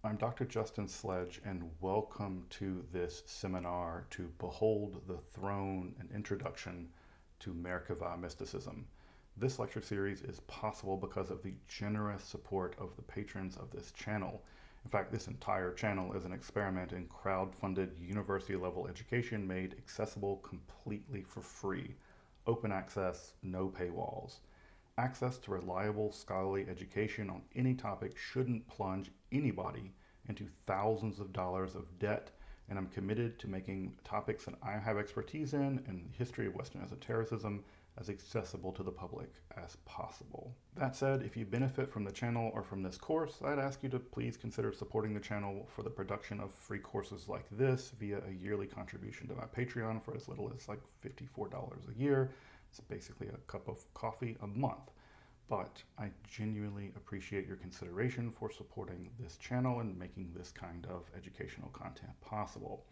I'm Dr. Justin Sledge, and welcome to this seminar to Behold the Throne, an introduction to Merkavah Mysticism. This lecture series is possible because of the generous support of the patrons of this channel. In fact, this entire channel is an experiment in crowd-funded university-level education made accessible completely for free. Open access, no paywalls. Access to reliable scholarly education on any topic shouldn't plunge anybody into thousands of dollars of debt, and I'm committed to making topics that I have expertise in and the history of Western esotericism as accessible to the public as possible. That said, if you benefit from the channel or from this course, I'd ask you to please consider supporting the channel for the production of free courses like this via a yearly contribution to my Patreon for as little as like $54 a year. It's basically a cup of coffee a month. But I genuinely appreciate your consideration for supporting this channel and making this kind of educational content possible.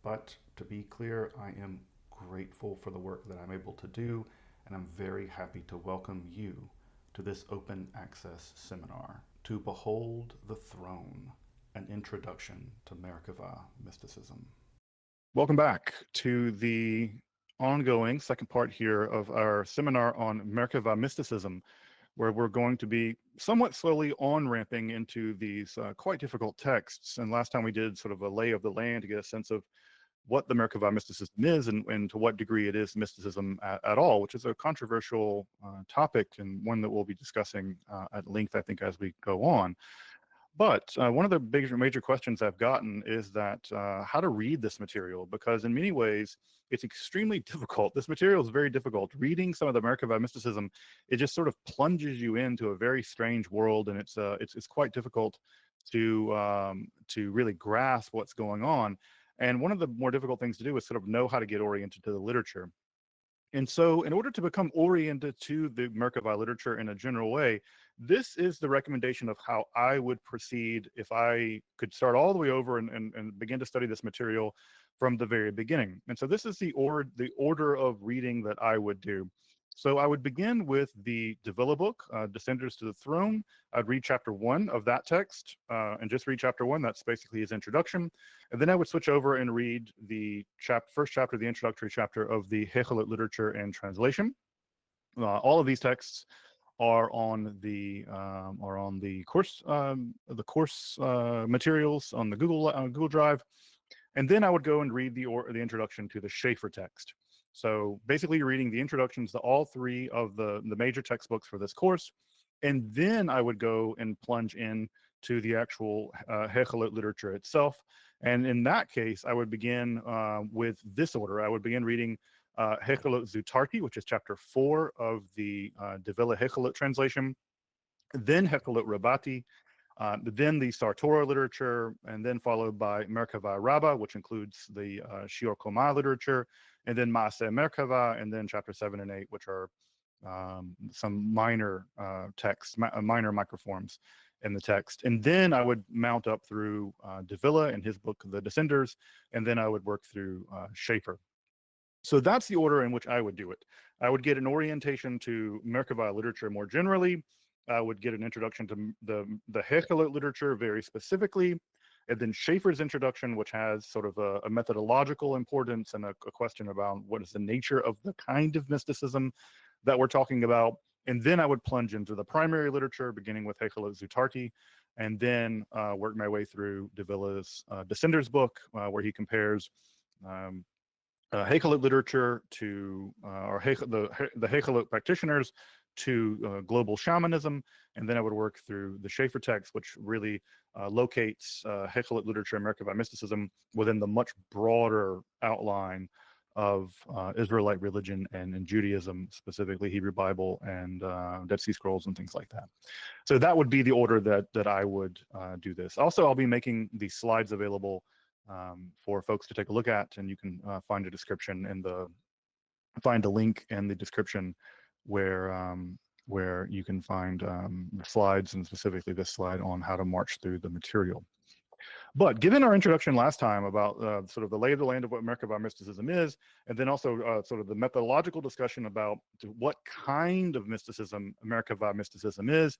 But to be clear, I am grateful for the work that I'm able to do, and I'm very happy to welcome you to this open access seminar, To Behold the Throne, an introduction to Merkavah Mysticism. Welcome back to the ongoing second part here of our seminar on Merkavah Mysticism, where we're going to be somewhat slowly on-ramping into these quite difficult texts. And last time we did sort of a lay of the land to get a sense of what the Merkavah mysticism is and to what degree it is mysticism at all, which is a controversial topic and one that we'll be discussing at length, I think, as we go on. But one of the major questions I've gotten is that how to read this material, because in many ways it's extremely difficult. This material is very difficult. Reading some of the Merkavah mysticism, it just sort of plunges you into a very strange world, and it's quite difficult to really grasp what's going on. And one of the more difficult things to do is sort of know how to get oriented to the literature. And so in order to become oriented to the Merkavah literature in a general way, this is the recommendation of how I would proceed if I could start all the way over and begin to study this material from the very beginning. And so this is the order of reading that I would do. So I would begin with the Davila book, Descenders to the Throne. I'd read chapter 1 of that text and just read chapter 1. That's basically his introduction. And then I would switch over and read the first chapter, the introductory chapter of the Hekhalot literature and translation. All of these texts are on the course materials on the Google Drive. And then I would go and read the introduction to the Schaeffer text. So basically you're reading the introductions to all three of the major textbooks for this course. And then I would go and plunge in to the actual Hekhalot literature itself. And in that case, I would begin with this order. I would begin reading Hekhalot Zutarti, which is chapter 4 of the Davila Hekhalot translation, then Hekhalot Rabati, then the Sartora literature, and then followed by Merkavah Rabbah, which includes the Shior Koma literature, and then Maaseh Merkavah, and then chapter 7 and 8, which are some minor texts, minor microforms in the text. And then I would mount up through Davila and his book, The Descenders, and then I would work through Schaeffer. So that's the order in which I would do it. I would get an orientation to Merkavah literature more generally. I would get an introduction to the Hekhalot literature very specifically, and then Schaeffer's introduction, which has sort of a methodological importance and a question about what is the nature of the kind of mysticism that we're talking about. And then I would plunge into the primary literature, beginning with Hekhalot Zutarti, and then work my way through Davila's Descenders book, where he compares Hekhalot literature to, the Hekhalot practitioners to global shamanism. And then I would work through the Schaeffer text, which really locates Hekhalot literature and Merkavah mysticism within the much broader outline of Israelite religion and Judaism, specifically Hebrew Bible and Dead Sea Scrolls and things like that. So that would be the order that I would do this. Also, I'll be making these slides available for folks to take a look at, and you can find a description in find a link in the description where you can find the slides, and specifically this slide on how to march through the material. But given our introduction last time about sort of the lay of the land of what Merkavah mysticism is, and then also sort of the methodological discussion about what kind of mysticism Merkavah mysticism is,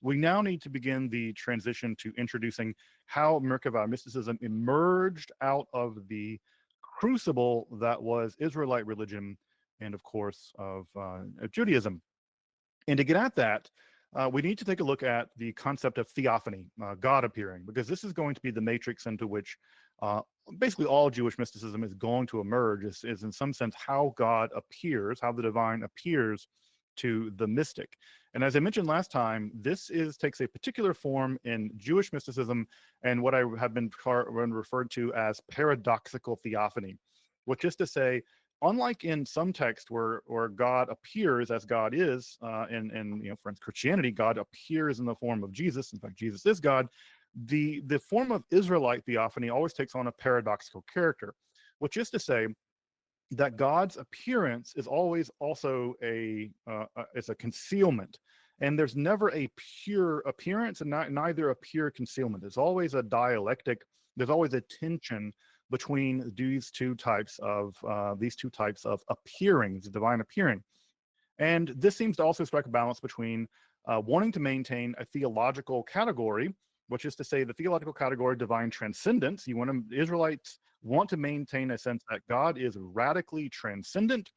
we now need to begin the transition to introducing how Merkavah mysticism emerged out of the crucible that was Israelite religion and, of course, of Judaism. And to get at that, we need to take a look at the concept of theophany, God appearing, because this is going to be the matrix into which uh, basically all Jewish mysticism is going to emerge, is in some sense how God appears, how the divine appears to the mystic. And as I mentioned last time, this takes a particular form in Jewish mysticism and what I have been referred to as paradoxical theophany, which is to say, unlike in some texts where God appears as God is, in for instance, Christianity, God appears in the form of Jesus. In fact, Jesus is God. The form of Israelite theophany always takes on a paradoxical character, which is to say that God's appearance is always also is a concealment, and there's never a pure appearance and neither a pure concealment. There's always a dialectic. There's always a tension between these two types of appearings, divine appearing. And this seems to also strike a balance between wanting to maintain a theological category, which is to say the theological category divine transcendence. Israelites want to maintain a sense that God is radically transcendent,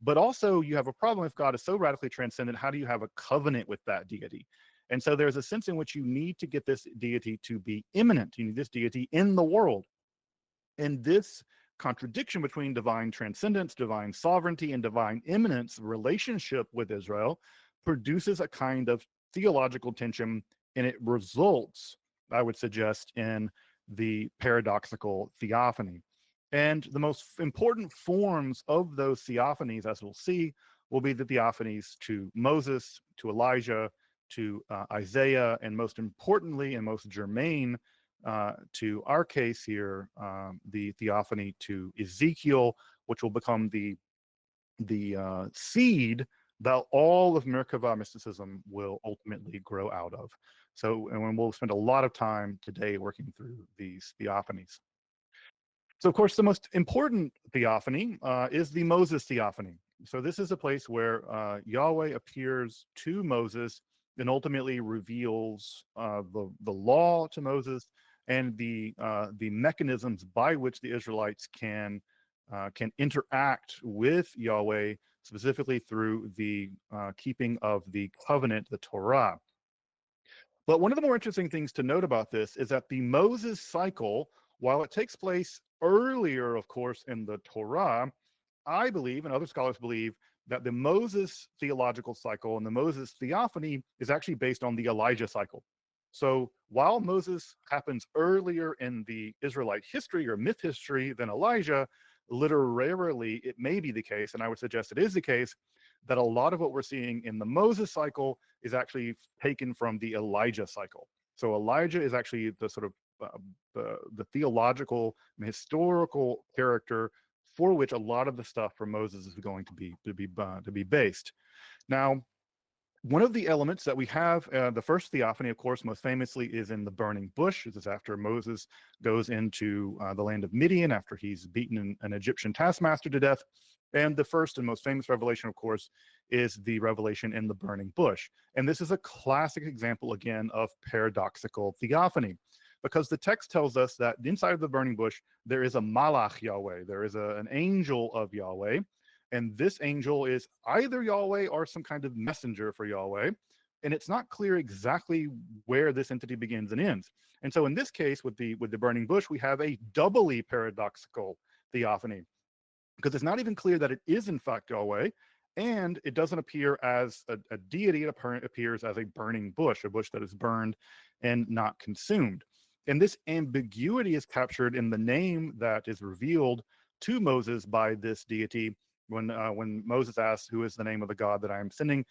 but also you have a problem if God is so radically transcendent. How do you have a covenant with that deity? And so there's a sense in which you need to get this deity to be immanent. You need this deity in the world. And this contradiction between divine transcendence, divine sovereignty, and divine immanence relationship with Israel produces a kind of theological tension, and it results, I would suggest, in the paradoxical theophany. And the most important forms of those theophanies, as we'll see, will be the theophanies to Moses, to Elijah, to Isaiah, and most importantly and most germane to our case here, the theophany to Ezekiel, which will become the seed that all of Merkavah mysticism will ultimately grow out of. So, and we'll spend a lot of time today working through these theophanies. So, of course, the most important theophany is the Moses theophany. So this is a place where Yahweh appears to Moses and ultimately reveals the law to Moses and the mechanisms by which the Israelites can interact with Yahweh, specifically through the keeping of the covenant, the Torah. But one of the more interesting things to note about this is that the Moses cycle, while it takes place earlier, of course, in the Torah, I believe, and other scholars believe, that the Moses theological cycle and the Moses theophany is actually based on the Elijah cycle. So while Moses happens earlier in the Israelite history or myth history than Elijah, literarily it may be the case, and I would suggest it is the case, that a lot of what we're seeing in the Moses cycle is actually taken from the Elijah cycle. So Elijah is actually the sort of the theological and historical character for which a lot of the stuff from Moses is going to be based. Now, one of the elements that we have, the first theophany, of course, most famously is in the burning bush. This is after Moses goes into the land of Midian after he's beaten an Egyptian taskmaster to death. And the first and most famous revelation, of course, is the revelation in the burning bush. And this is a classic example, again, of paradoxical theophany, because the text tells us that inside of the burning bush, there is a malach Yahweh. There is an angel of Yahweh. And this angel is either Yahweh or some kind of messenger for Yahweh. And it's not clear exactly where this entity begins and ends. And so in this case, with the burning bush, we have a doubly paradoxical theophany, because it's not even clear that it is in fact Yahweh, and it doesn't appear as a deity. It appears as a burning bush, a bush that is burned and not consumed. And this ambiguity is captured in the name that is revealed to Moses by this deity. When Moses asks, "Who is the name of the God that I am sending?"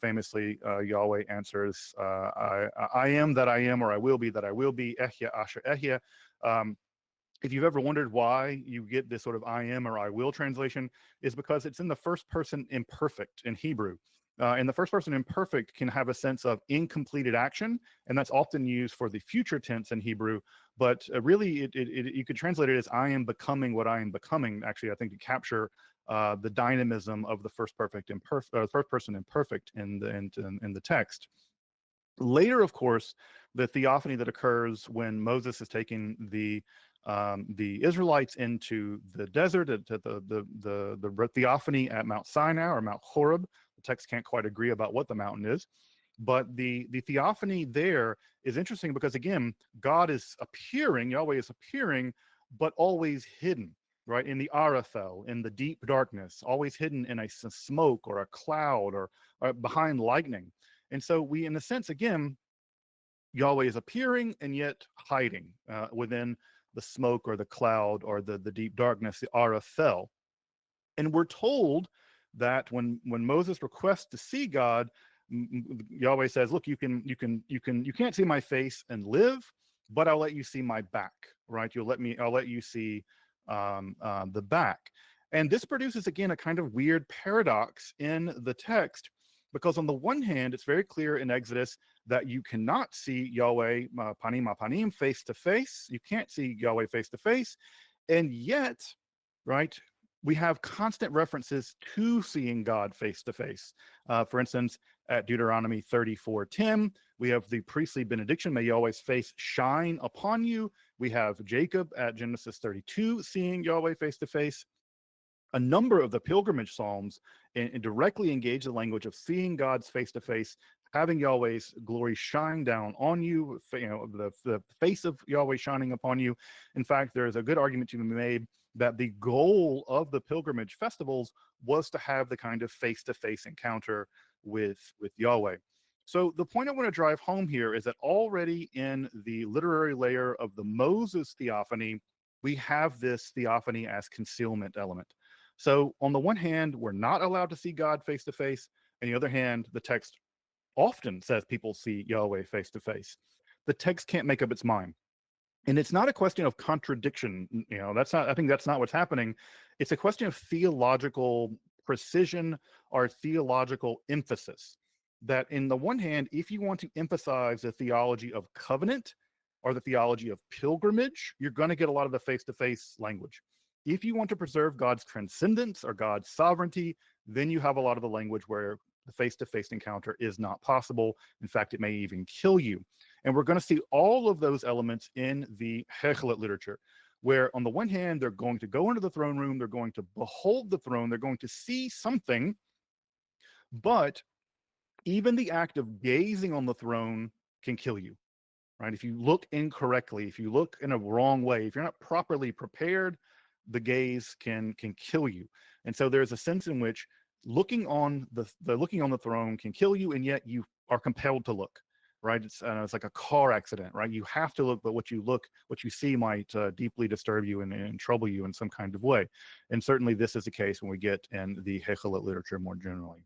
Famously, Yahweh answers, I am that I am, or I will be that I will be, Ehya Asher Ehya. If you've ever wondered why you get this sort of I am or I will translation, is because it's in the first person imperfect in Hebrew. And the first person imperfect can have a sense of incompleted action, and that's often used for the future tense in Hebrew. But really, you could translate it as I am becoming what I am becoming, actually, I think, to capture the dynamism of the first person imperfect in the text. Later, of course, the theophany that occurs when Moses is taking the Israelites into the desert, to the theophany at Mount Sinai or Mount Horeb. The text can't quite agree about what the mountain is, but the theophany there is interesting because, again, God is appearing, Yahweh is appearing, but always hidden, right? In the Arathel, in the deep darkness, always hidden in a smoke or a cloud, or behind lightning. And so we, in a sense, again, Yahweh is appearing and yet hiding within the smoke or the cloud or the deep darkness, the Arathel. And we're told that when Moses requests to see God, Yahweh says, "Look, you can't see my face and live, but I'll let you see my back." Right? I'll let you see the back. And this produces, again, a kind of weird paradox in the text, because on the one hand, it's very clear in Exodus that you cannot see Yahweh panim panim, face to face. You can't see Yahweh face to face, and yet, right, we have constant references to seeing God face to face. For instance, at Deuteronomy 34:10, we have the priestly benediction, "May Yahweh's face shine upon you." We have Jacob at Genesis 32 seeing Yahweh face to face. A number of the pilgrimage psalms directly engage the language of seeing God's face to face, having Yahweh's glory shine down on you, the face of Yahweh shining upon you. In fact, there's a good argument to be made that the goal of the pilgrimage festivals was to have the kind of face-to-face encounter with Yahweh. So the point I want to drive home here is that already in the literary layer of the Moses theophany, we have this theophany as concealment element. So on the one hand, we're not allowed to see God face to face. On the other hand, the text often says people see Yahweh face to face. The text can't make up its mind. And it's not a question of contradiction. I think that's not what's happening. It's a question of theological precision or theological emphasis. That in the one hand, if you want to emphasize the theology of covenant or the theology of pilgrimage, you're going to get a lot of the face-to-face language. If you want to preserve God's transcendence or God's sovereignty, then you have a lot of the language where the face-to-face encounter is not possible. In fact, it may even kill you. And we're going to see all of those elements in the Hekhalot literature, where on the one hand, they're going to go into the throne room, they're going to behold the throne, they're going to see something, but even the act of gazing on the throne can kill you, right? If you look incorrectly, if you look in a wrong way, if you're not properly prepared, the gaze can kill you. And so there's a sense in which looking on the throne can kill you, and yet you are compelled to look, right? It's like a car accident, right? You have to look, but what you see might deeply disturb you and trouble you in some kind of way. And certainly this is the case when we get in the Hekhalot literature more generally.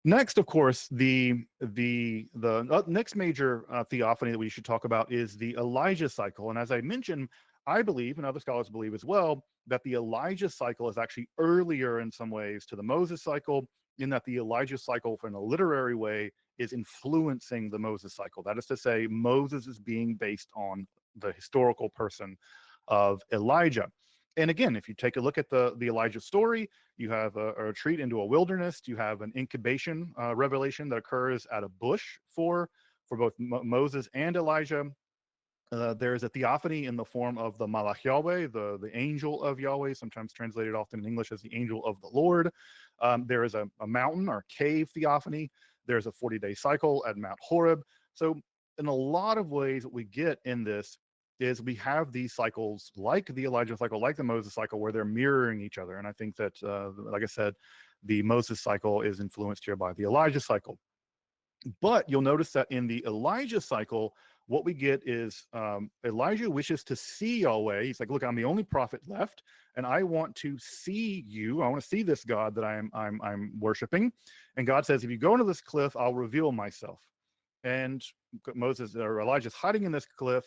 Next, of course, the next major theophany that we should talk about is the Elijah cycle. And as I mentioned, I believe, and other scholars believe as well, that the Elijah cycle is actually earlier in some ways to the Moses cycle, in that the Elijah cycle, in a literary way, is influencing the Moses cycle. That is to say, Moses is being based on the historical person of Elijah. And again, if you take a look at the Elijah story, you have a retreat into a wilderness. You have an incubation revelation that occurs at a bush for both Moses and Elijah. There's a theophany in the form of the Malach Yahweh, the angel of Yahweh, sometimes translated often in English as the angel of the Lord. There is a mountain or cave theophany. There's a 40-day cycle at Mount Horeb. So in a lot of ways, what we get in this is we have these cycles like the Elijah cycle, like the Moses cycle, where they're mirroring each other. And I think that, like I said, the Moses cycle is influenced here by the Elijah cycle. But you'll notice that in the Elijah cycle, what we get is Elijah wishes to see Yahweh. He's like, "Look, I'm the only prophet left, and I want to see you. I want to see this God that I'm worshiping." And God says, "If you go into this cliff, I'll reveal myself." And Elijah's hiding in this cliff,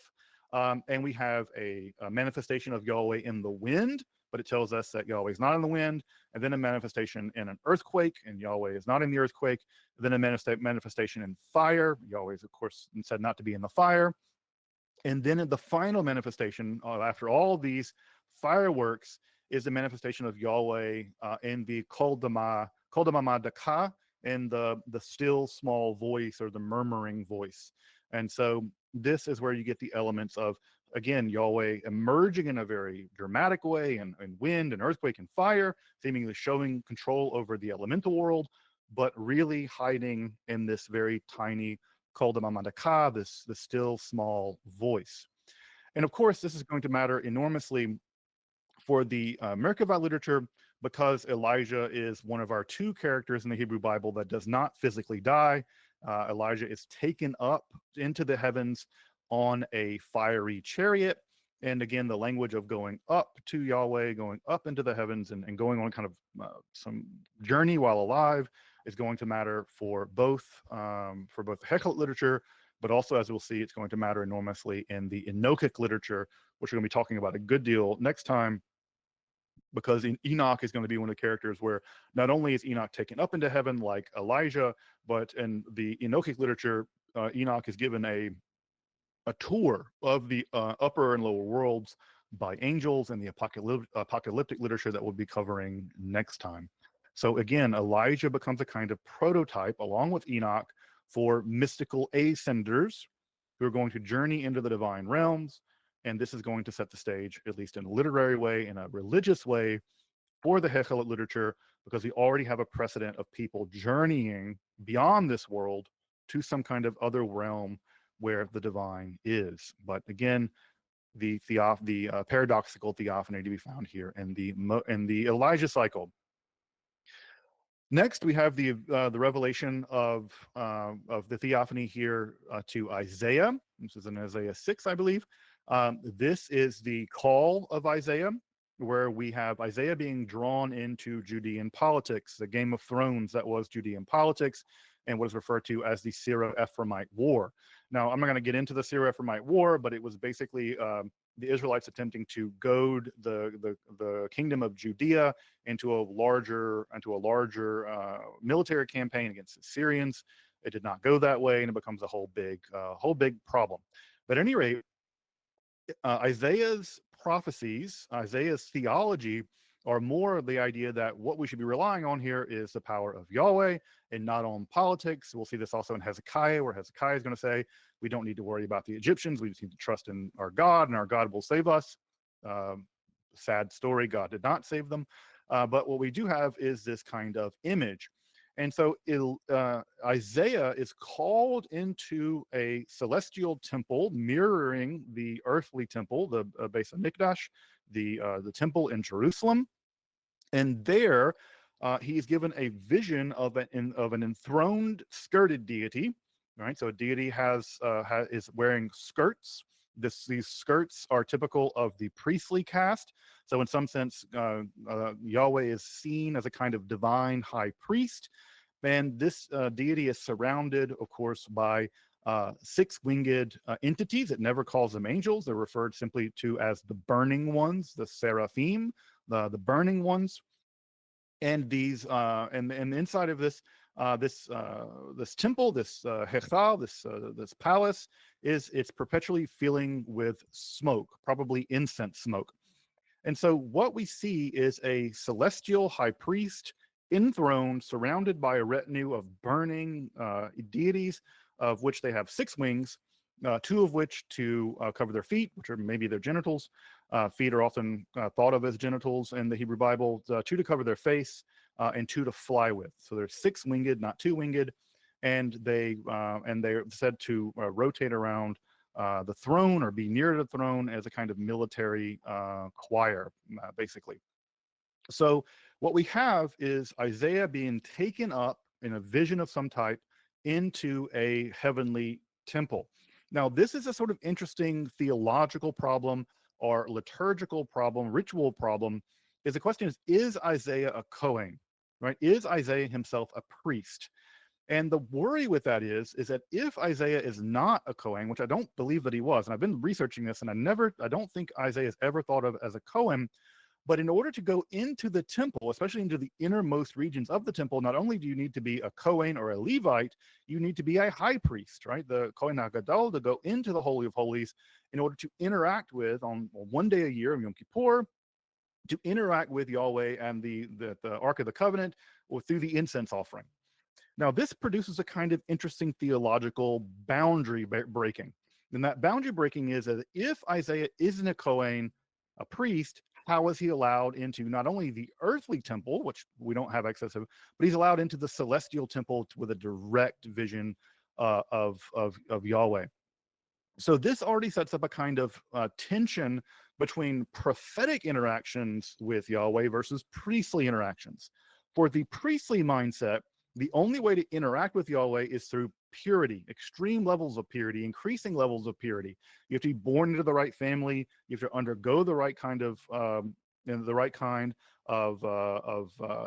and we have a manifestation of Yahweh in the wind, but it tells us that Yahweh is not in the wind, and then a manifestation in an earthquake, and Yahweh is not in the earthquake, then a manifestation in fire. Yahweh is, of course, said not to be in the fire. And then in the final manifestation, after all these fireworks, is the manifestation of Yahweh in the Kol Dama Daka, in the still small voice or the murmuring voice. And so this is where you get the elements of, again, Yahweh emerging in a very dramatic way, and wind and earthquake and fire, seemingly showing control over the elemental world, but really hiding in this very tiny kol damamadaka, this still small voice. And of course, this is going to matter enormously for the Merkavah literature, because Elijah is one of our two characters in the Hebrew Bible that does not physically die. Elijah is taken up into the heavens on a fiery chariot. And again, the language of going up to Yahweh, going up into the heavens, and going on kind of some journey while alive is going to matter for both the Hekhalot literature, but also, as we'll see, it's going to matter enormously in the Enochic literature, which we're going to be talking about a good deal next time, because Enoch is going to be one of the characters where not only is Enoch taken up into heaven like Elijah, but in the Enochic literature, Enoch is given a tour of the upper and lower worlds by angels in the apocalyptic literature that we'll be covering next time. So again, Elijah becomes a kind of prototype, along with Enoch, for mystical ascenders who are going to journey into the divine realms. And this is going to set the stage, at least in a literary way, in a religious way, for the Hekhalot literature, because we already have a precedent of people journeying beyond this world to some kind of other realm where the divine is. But again, the paradoxical theophany to be found here in the Elijah cycle. Next, we have the revelation of the theophany here to Isaiah. This is in Isaiah 6, I believe. This is the call of Isaiah, where we have Isaiah being drawn into Judean politics, the Game of Thrones that was Judean politics, and what is referred to as the Syro-Ephraimite War. Now, I'm not going to get into the Syro-Ephraimite War, but it was basically the Israelites attempting to goad the kingdom of Judea into a larger military campaign against the Syrians. It did not go that way, and it becomes a whole big problem. But at any rate, Isaiah's prophecies, Isaiah's theology, are more the idea that what we should be relying on here is the power of Yahweh and not on politics. We'll see this also in Hezekiah, where Hezekiah is going to say, we don't need to worry about the Egyptians. We just need to trust in our God, and our God will save us. Sad story, God did not save them. But what we do have is this kind of image. And so Isaiah is called into a celestial temple mirroring the earthly temple, the Beis Hamikdash, the temple in Jerusalem. And there he is given a vision of an enthroned skirted deity. Right, so a deity is wearing skirts. These skirts are typical of the priestly caste. So in some sense, Yahweh is seen as a kind of divine high priest. And this deity is surrounded, of course, by six-winged entities. It never calls them angels. They're referred simply to as the burning ones, the seraphim, the burning ones. And these and inside of this temple, this Hechal, this palace, it's perpetually filling with smoke, probably incense smoke. And so what we see is a celestial high priest enthroned, surrounded by a retinue of burning deities, of which they have six wings, two of which to cover their feet, which are maybe their genitals. Feet are often thought of as genitals in the Hebrew Bible. Two to cover their face, and two to fly with. So they're six-winged, not two-winged, and they're said to rotate around the throne or be near the throne as a kind of military choir, basically. So what we have is Isaiah being taken up in a vision of some type into a heavenly temple. Now, this is a sort of interesting theological problem or liturgical problem, ritual problem. The question is Isaiah a Kohen, right? Is Isaiah himself a priest? And the worry with that is that if Isaiah is not a Kohen, which I don't believe that he was, and I've been researching this, and I don't think Isaiah is ever thought of as a Kohen. But in order to go into the temple, especially into the innermost regions of the temple, not only do you need to be a Kohen or a Levite, you need to be a high priest, right? The Kohen HaGadol, to go into the Holy of Holies in order to interact with, on one day a year of Yom Kippur, to interact with Yahweh and the Ark of the Covenant, or through the incense offering. Now, this produces a kind of interesting theological boundary breaking. And that boundary breaking is that if Isaiah isn't a Kohen, a priest, how is he allowed into not only the earthly temple, which we don't have access to, but he's allowed into the celestial temple with a direct vision of Yahweh. So this already sets up a kind of tension between prophetic interactions with Yahweh versus priestly interactions. For the priestly mindset, the only way to interact with Yahweh is through purity, extreme levels of purity, increasing levels of purity. You have to be born into the right family. You have to undergo the right kind of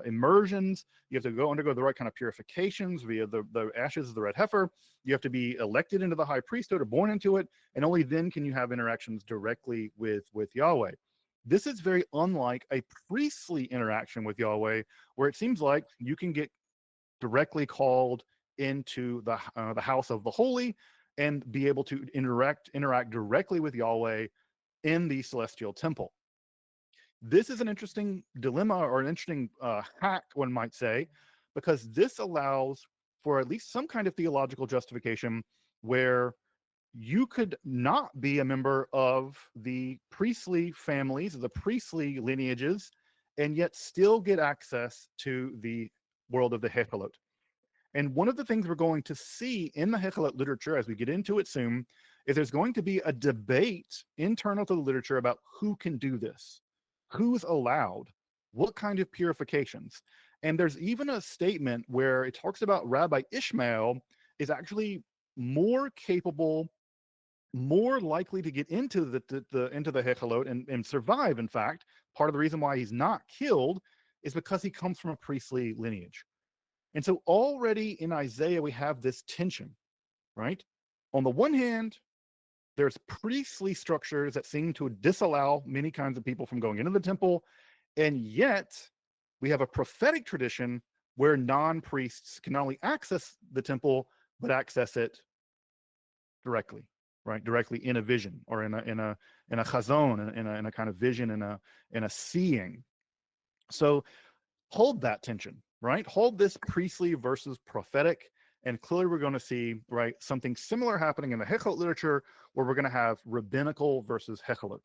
immersions. You have to undergo the right kind of purifications via the ashes of the red heifer. You have to be elected into the high priesthood or born into it, and only then can you have interactions directly with Yahweh. This is very unlike a priestly interaction with Yahweh, where it seems like you can get directly called into the house of the holy and be able to interact directly with Yahweh in the celestial temple. This is an interesting dilemma, or an interesting hack, one might say, because this allows for at least some kind of theological justification where you could not be a member of the priestly families, the priestly lineages, and yet still get access to the world of the Hekhalot. And one of the things we're going to see in the Hekhalot literature as we get into it soon is there's going to be a debate internal to the literature about who can do this, who's allowed, what kind of purifications. And there's even a statement where it talks about Rabbi Ishmael is actually more capable, more likely to get into the Hekhalot and survive. In fact, part of the reason why he's not killed is because he comes from a priestly lineage. And so already in Isaiah, we have this tension, right? On the one hand, there's priestly structures that seem to disallow many kinds of people from going into the temple. And yet we have a prophetic tradition where non-priests can not only access the temple, but access it directly, right? Directly in a vision, or in a chazon, in a kind of vision, in a seeing. So hold that tension, right? Hold this priestly versus prophetic. And clearly we're going to see, right, something similar happening in the Hekhalot literature, where we're going to have rabbinical versus Hekhalot.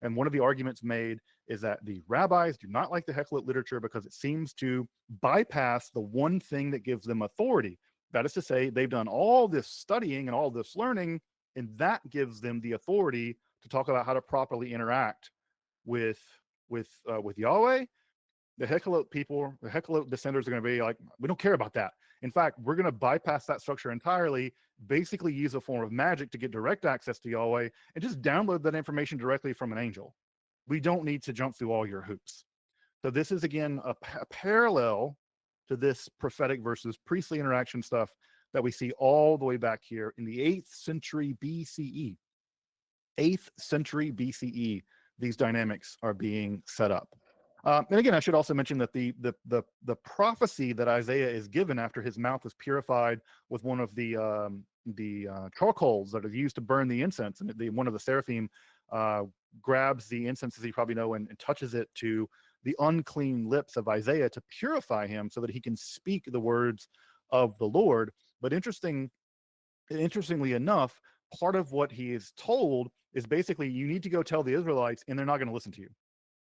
And one of the arguments made is that the rabbis do not like the Hekhalot literature because it seems to bypass the one thing that gives them authority. That is to say, they've done all this studying and all this learning, and that gives them the authority to talk about how to properly interact with Yahweh. The Hekhalot people, the Hekhalot descendants are going to be like, we don't care about that. In fact, we're going to bypass that structure entirely, basically use a form of magic to get direct access to Yahweh, and just download that information directly from an angel. We don't need to jump through all your hoops. So this is, again, a parallel to this prophetic versus priestly interaction stuff that we see all the way back here in the 8th century BCE. 8th century BCE, these dynamics are being set up. And again, I should also mention that the prophecy that Isaiah is given after his mouth is purified with one of the charcoals that are used to burn the incense, and one of the seraphim grabs the incense, as you probably know, and touches it to the unclean lips of Isaiah to purify him so that he can speak the words of the Lord. But interestingly enough, part of what he is told is basically, you need to go tell the Israelites, and they're not going to listen to you.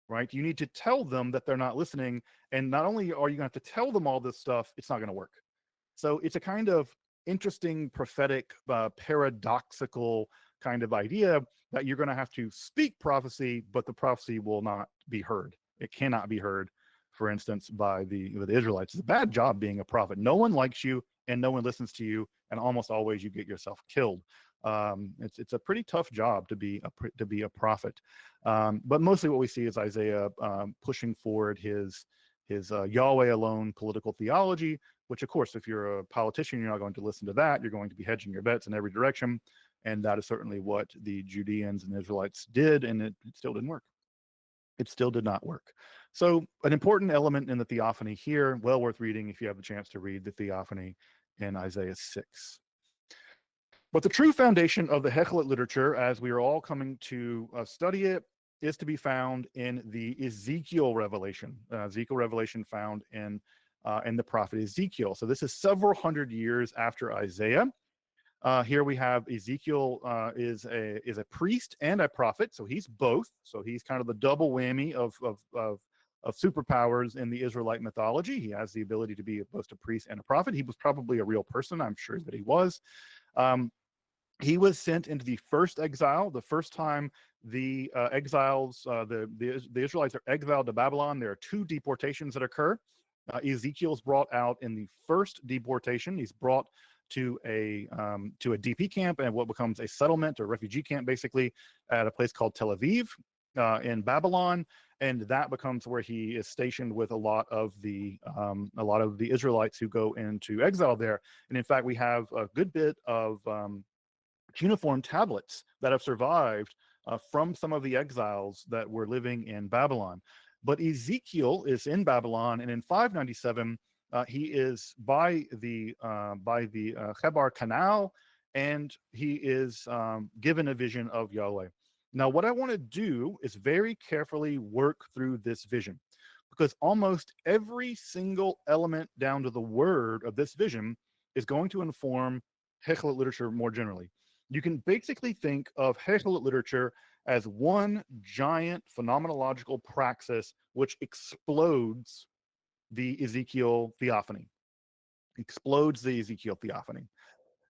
Right? You need to tell them that they're not listening. And not only are you going to have to tell them all this stuff, it's not going to work. So it's a kind of interesting prophetic, paradoxical kind of idea that you're going to have to speak prophecy, but the prophecy will not be heard. It cannot be heard, for instance, by the Israelites. It's a bad job being a prophet. No one likes you and no one listens to you, and almost always you get yourself killed. It's a pretty tough job to be a prophet. But mostly what we see is Isaiah pushing forward his Yahweh alone political theology, which, of course, if you're a politician, you're not going to listen to that. You're going to be hedging your bets in every direction. And that is certainly what the Judeans and Israelites did, and it still didn't work. It still did not work. So an important element in the Theophany here, well worth reading if you have the chance to read the Theophany in Isaiah 6. But the true foundation of the Hekhalot literature, as we are all coming to study it, is to be found in the Ezekiel revelation. Ezekiel revelation found in and the prophet Ezekiel. So this is several hundred years after Isaiah. Here we have Ezekiel is a priest and a prophet, so he's both. So he's kind of the double whammy of superpowers in the Israelite mythology. He has the ability to be both a priest and a prophet. He was probably a real person. I'm sure that he was. He was sent into the first exile. The first time the the Israelites are exiled to Babylon, there are two deportations that occur. Ezekiel's brought out in the first deportation. He's brought to a DP camp and what becomes a settlement or refugee camp, basically, at a place called Tel Aviv in Babylon, and that becomes where he is stationed with a lot of the Israelites who go into exile there. And in fact, we have a good bit of cuneiform tablets that have survived from some of the exiles that were living in Babylon. But Ezekiel is in Babylon, and in 597, he is by the Chebar Canal, and he is given a vision of Yahweh. Now, what I want to do is very carefully work through this vision, because almost every single element down to the word of this vision is going to inform Hekhalot literature more generally. You can basically think of Hekhalot literature as one giant phenomenological praxis which explodes the Ezekiel Theophany. Explodes the Ezekiel Theophany.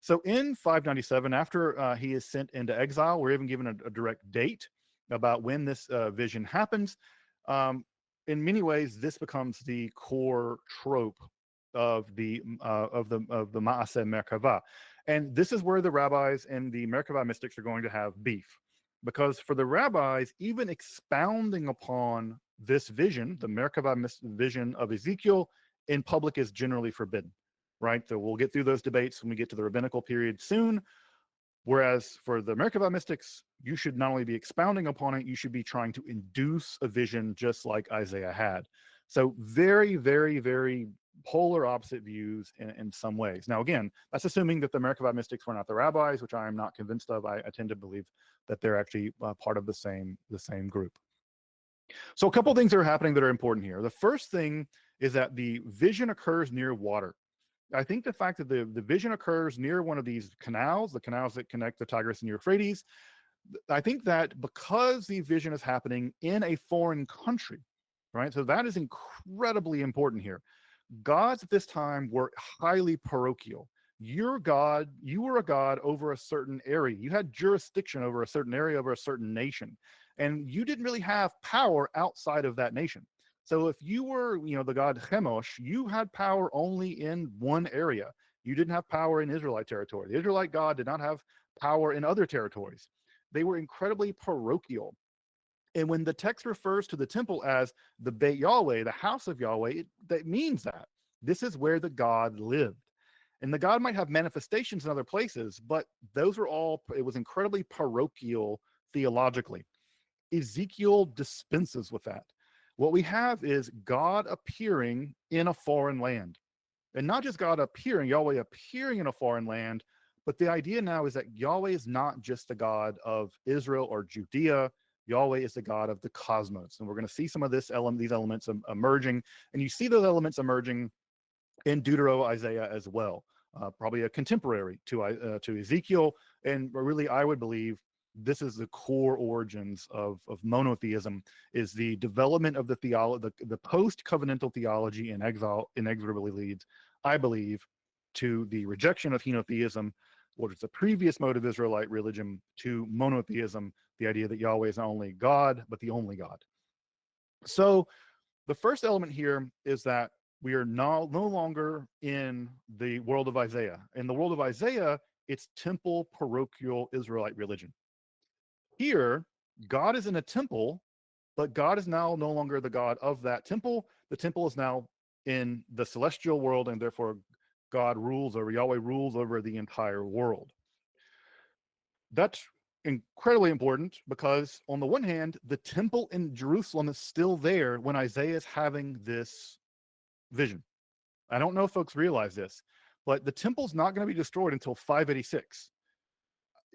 So in 597, after he is sent into exile, we're even given a direct date about when this vision happens. In many ways, this becomes the core trope of the Maaseh Merkavah. And this is where the rabbis and the Merkavah mystics are going to have beef. Because for the rabbis, even expounding upon this vision, the Merkavah vision of Ezekiel, in public is generally forbidden, right? So we'll get through those debates when we get to the rabbinical period soon. Whereas for the Merkavah mystics, you should not only be expounding upon it, you should be trying to induce a vision just like Isaiah had. So very, very, very polar opposite views in some ways. Now, again, that's assuming that the Merkavah mystics were not the rabbis, which I am not convinced of. I tend to believe that they're actually part of the same group. So a couple of things that are happening that are important here. The first thing is that the vision occurs near water. I think the fact that the vision occurs near one of these canals, the canals that connect the Tigris and Euphrates, I think that because the vision is happening in a foreign country, right? So that is incredibly important here. Gods at this time were highly parochial. You're God, you were a god over a certain area. You had jurisdiction over a certain area, over a certain nation. And you didn't really have power outside of that nation. So if you were, the god Chemosh, you had power only in one area. You didn't have power in Israelite territory. The Israelite God did not have power in other territories. They were incredibly parochial. And when the text refers to the temple as the Beit Yahweh, the house of Yahweh, that means that this is where the God lived. And the God might have manifestations in other places, but those were all, it was incredibly parochial theologically. Ezekiel dispenses with that. What we have is God appearing in a foreign land. And not just God appearing, Yahweh appearing in a foreign land, but the idea now is that Yahweh is not just the God of Israel or Judea. Yahweh is the God of the cosmos. And we're going to see some of these elements emerging. And you see those elements emerging in Deutero-Isaiah as well. Probably a contemporary to Ezekiel. And really, I would believe this is the core origins of monotheism, is the development of the post-covenantal theology inexorably leads, I believe, to the rejection of henotheism, which is the previous mode of Israelite religion, to monotheism, the idea that Yahweh is not only God, but the only God. So the first element here is that we are no longer in the world of Isaiah. In the world of Isaiah, it's temple parochial Israelite religion. Here, God is in a temple, but God is now no longer the God of that temple. The temple is now in the celestial world, and therefore God rules over, Yahweh rules over the entire world. That's incredibly important because, on the one hand, the temple in Jerusalem is still there when Isaiah is having this vision. I don't know if folks realize this, but the temple's not going to be destroyed until 586.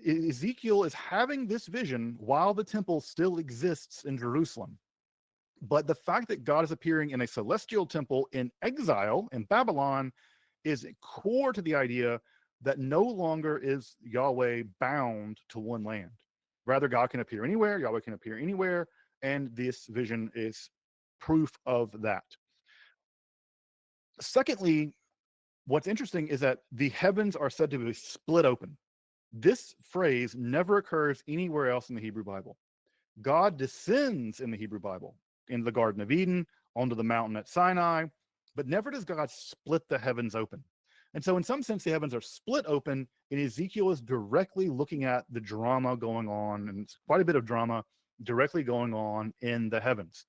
Ezekiel is having this vision while the temple still exists in Jerusalem. But the fact that God is appearing in a celestial temple in exile in Babylon is core to the idea that no longer is Yahweh bound to one land. Rather, God can appear anywhere, Yahweh can appear anywhere, and this vision is proof of that. Secondly, what's interesting is that the heavens are said to be split open. This phrase never occurs anywhere else in the Hebrew Bible. God descends in the Hebrew Bible in the Garden of Eden, onto the mountain at Sinai, but never does God split the heavens open. And so, in some sense, the heavens are split open, and Ezekiel is directly looking at the drama going on, and it's quite a bit of drama directly going on in the heavens.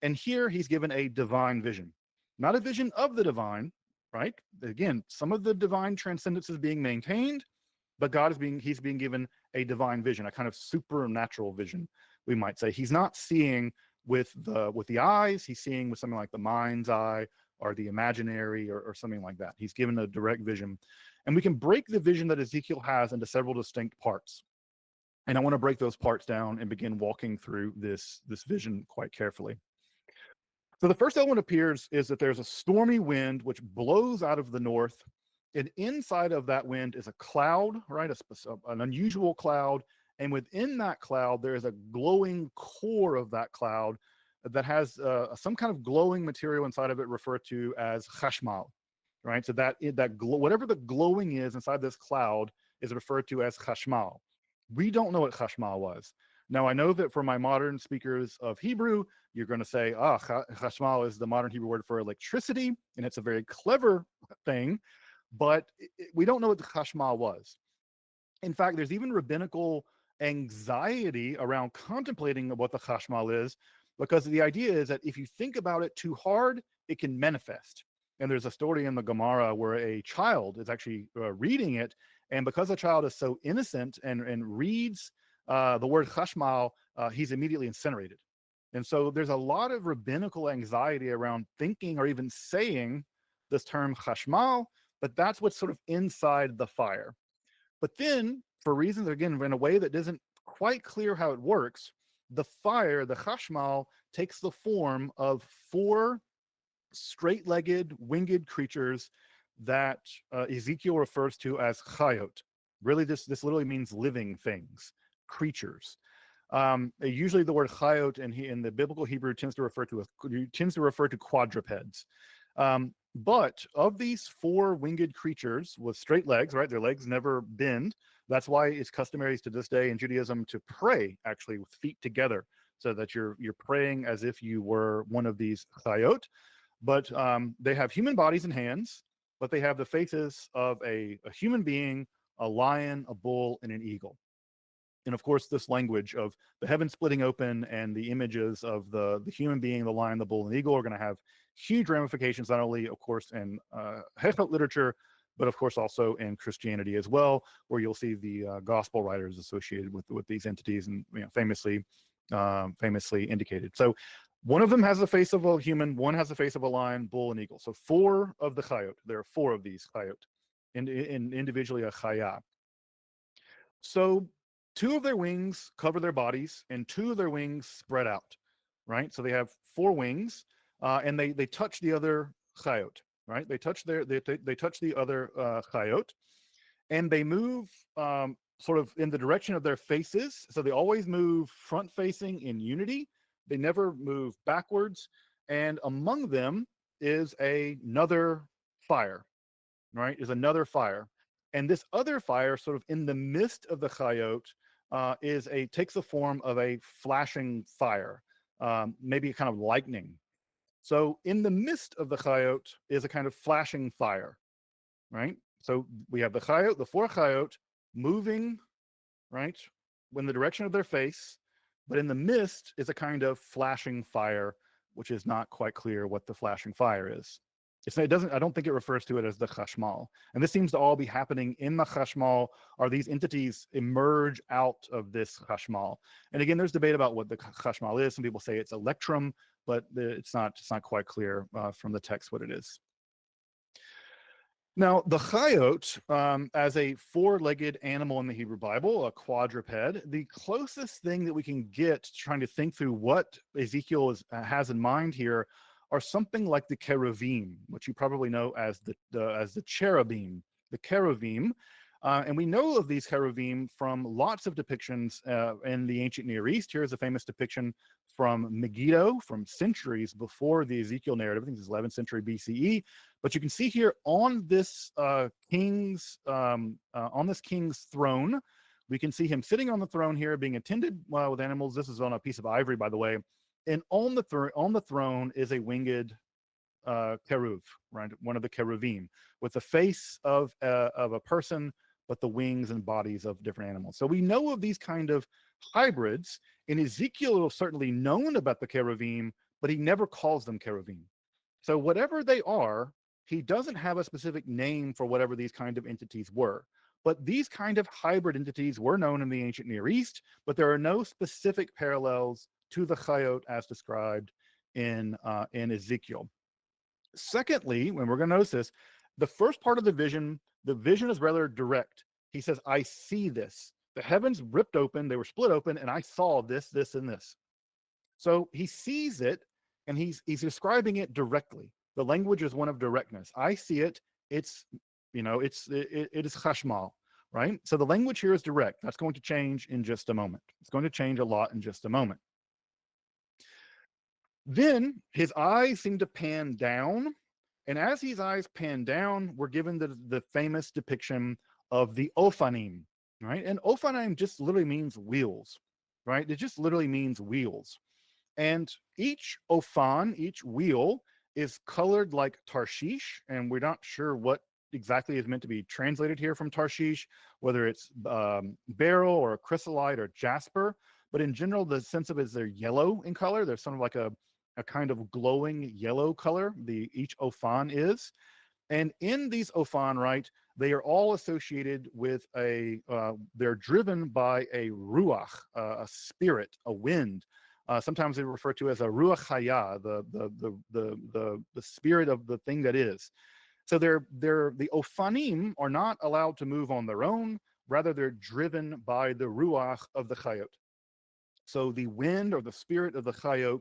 And here he's given a divine vision, not a vision of the divine, right? Again, some of the divine transcendence is being maintained, but he's being given a divine vision, a kind of supernatural vision, we might say. He's not seeing with the eyes, he's seeing with something like the mind's eye or the imaginary or something like that. He's given a direct vision. And we can break the vision that Ezekiel has into several distinct parts. And I want to break those parts down and begin walking through this vision quite carefully. So the first element appears is that there's a stormy wind which blows out of the north, and inside of that wind is a cloud, right? An unusual cloud. And within that cloud, there is a glowing core of that cloud that has some kind of glowing material inside of it referred to as chashmal, right? So whatever the glowing is inside this cloud is referred to as chashmal. We don't know what chashmal was. Now, I know that for my modern speakers of Hebrew, you're going to say, chashmal is the modern Hebrew word for electricity, and it's a very clever thing, but we don't know what the chashmal was. In fact, there's even rabbinical anxiety around contemplating what the chashmal is, because the idea is that if you think about it too hard, it can manifest. And there's a story in the Gemara where a child is actually reading it, and because the child is so innocent and reads the word chashmal, he's immediately incinerated. And so there's a lot of rabbinical anxiety around thinking or even saying this term chashmal, but that's what's sort of inside the fire. But then, for reasons, again, in a way that isn't quite clear how it works, the fire, the chashmal, takes the form of 4 straight-legged, winged creatures that Ezekiel refers to as chayot. Really, this literally means living things, creatures. Usually, the word chayot in the biblical Hebrew tends to refer to quadrupeds. But of these 4 winged creatures with straight legs, right? Their legs never bend. That's why it's customary to this day in Judaism to pray actually with feet together, so that you're praying as if you were one of these chayot. But they have human bodies and hands, but they have the faces of a human being, a lion, a bull, and an eagle. And of course, this language of the heaven splitting open and the images of the human being, the lion, the bull, and the eagle are going to have huge ramifications, not only, of course, in Hekhalot literature, but of course also in Christianity as well, where you'll see the gospel writers associated with these entities, and famously indicated. So one of them has the face of a human, one has the face of a lion, bull, and eagle. So 4 of the chayot. There are 4 of these chayot, and individually a chaya. So 2 of their wings cover their bodies, and 2 of their wings spread out, right? So they have 4 wings, and they touch the other chayot, right? They touch the other chayot, and they move sort of in the direction of their faces. So they always move front facing in unity. They never move backwards. And among them is another fire, right? Is another fire. And this other fire, sort of in the midst of the chayot, takes the form of a flashing fire, maybe a kind of lightning. So in the midst of the chayot is a kind of flashing fire, right? So we have the chayot, the 4 chayot, moving, right, in the direction of their face, but in the midst is a kind of flashing fire, which is not quite clear what the flashing fire is. I don't think it refers to it as the chashmal. And this seems to all be happening in the chashmal, or these entities emerge out of this chashmal. And again, there's debate about what the chashmal is. Some people say it's electrum, but it's not quite clear from the text what it is. Now, the chayot, as a four-legged animal in the Hebrew Bible, a quadruped, the closest thing that we can get trying to think through what Ezekiel has in mind here are something like the cheruvim, which you probably know as the cherubim, the cheruvim. And we know of these cheruvim from lots of depictions in the ancient Near East. Here's a famous depiction from Megiddo from centuries before the Ezekiel narrative. I think it's 11th century BCE. But you can see here on this king's throne, we can see him sitting on the throne here, being attended with animals. This is on a piece of ivory, by the way. And on the throne is a winged keruv, right? One of the cheruvim, with the face of a person, but the wings and bodies of different animals. So we know of these kind of hybrids. And Ezekiel is certainly known about the cheruvim, but he never calls them cheruvim. So whatever they are, he doesn't have a specific name for whatever these kind of entities were. But these kind of hybrid entities were known in the ancient Near East, but there are no specific parallels to the chayot as described in Ezekiel. Secondly, when we're going to notice this, the first part of the vision is rather direct. He says, I see this. The heavens ripped open, they were split open, and I saw this, this, and this. So he sees it, and he's describing it directly. The language is one of directness. I see it. It is chashmal, right? So the language here is direct. That's going to change in just a moment. It's going to change a lot in just a moment. Then his eyes seem to pan down, and as his eyes pan down, we're given the famous depiction of the ophanim, right? And ophanim just literally means wheels, right? It just literally means wheels. And each ophan, each wheel, is colored like Tarshish, and we're not sure what exactly is meant to be translated here from Tarshish, whether it's beryl or chrysolite or jasper. But in general, the sense of it is they're yellow in color. There's sort of like a kind of glowing yellow color, each ophan is. And in these ophan, right, they are all associated with they're driven by a ruach, a spirit, a wind. Sometimes they refer to as a ruach chaya, the spirit of the thing that is. So the ophanim are not allowed to move on their own. Rather, they're driven by the ruach of the chayot. So the wind or the spirit of the chayot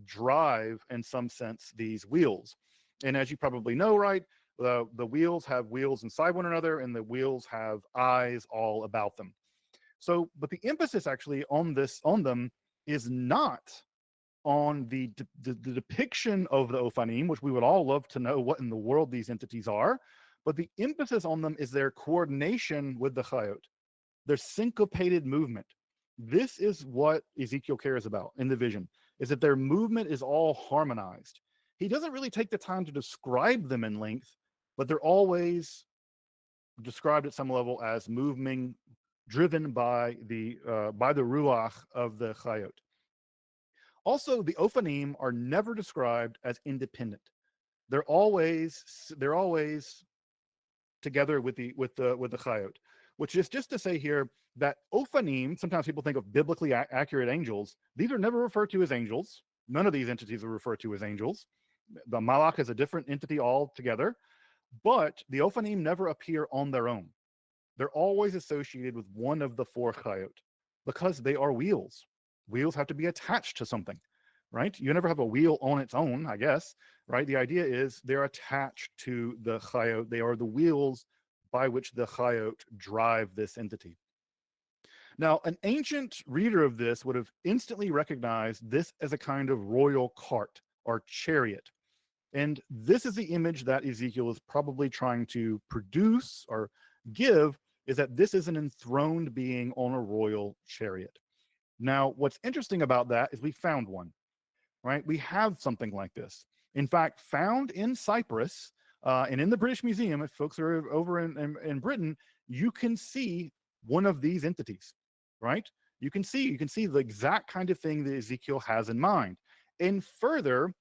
drive, in some sense, these wheels. And as you probably know, right, the wheels have wheels inside one another, and the wheels have eyes all about them. So, but the emphasis actually on them is not on the depiction of the ophanim, which we would all love to know what in the world these entities are, but the emphasis on them is their coordination with the chayot, their syncopated movement. This is what Ezekiel cares about in the vision, is that their movement is all harmonized. He doesn't really take the time to describe them in length, but they're always described at some level as moving, driven by the ruach of the chayot. Also, the ophanim are never described as independent. They're always together with the chayot, which is just to say here that ophanim, sometimes people think of biblically accurate angels. These are never referred to as angels. None of these entities are referred to as angels. The malach is a different entity altogether, but the ophanim never appear on their own. They're always associated with one of the four chayot because they are wheels. Wheels have to be attached to something, right? You never have a wheel on its own, I guess, right? The idea is they're attached to the chayot. They are the wheels by which the chayot drive this entity. Now, an ancient reader of this would have instantly recognized this as a kind of royal cart or chariot. And this is the image that Ezekiel is probably trying to produce or give, is that this is an enthroned being on a royal chariot. Now, what's interesting about that is we found one, right? We have something like this. In fact, found in Cyprus and in the British Museum, if folks are over in Britain, you can see one of these entities, right? You can see the exact kind of thing that Ezekiel has in mind. And further,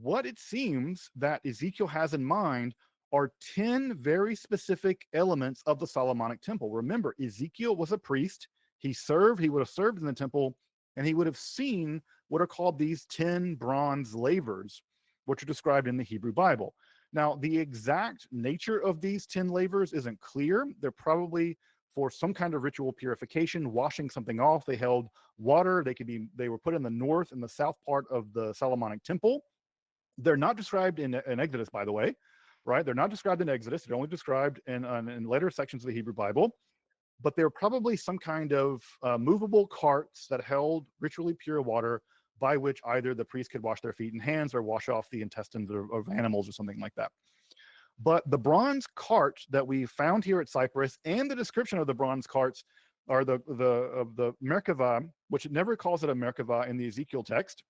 what it seems that Ezekiel has in mind are 10 very specific elements of the Solomonic temple. Remember, Ezekiel was a priest. He would have served in the temple, and he would have seen what are called these 10 bronze lavers, which are described in the Hebrew Bible. Now, the exact nature of these 10 lavers isn't clear. They're probably for some kind of ritual purification, washing something off. They held water. They were put in the north and the south part of the Solomonic temple. They're not described in Exodus, by the way, right? They're not described in Exodus. They're only described in later sections of the Hebrew Bible. But they're probably some kind of movable carts that held ritually pure water by which either the priest could wash their feet and hands or wash off the intestines of animals or something like that. But the bronze cart that we found here at Cyprus and the description of the bronze carts are the Merkavah, which it never calls it a Merkavah in the Ezekiel text.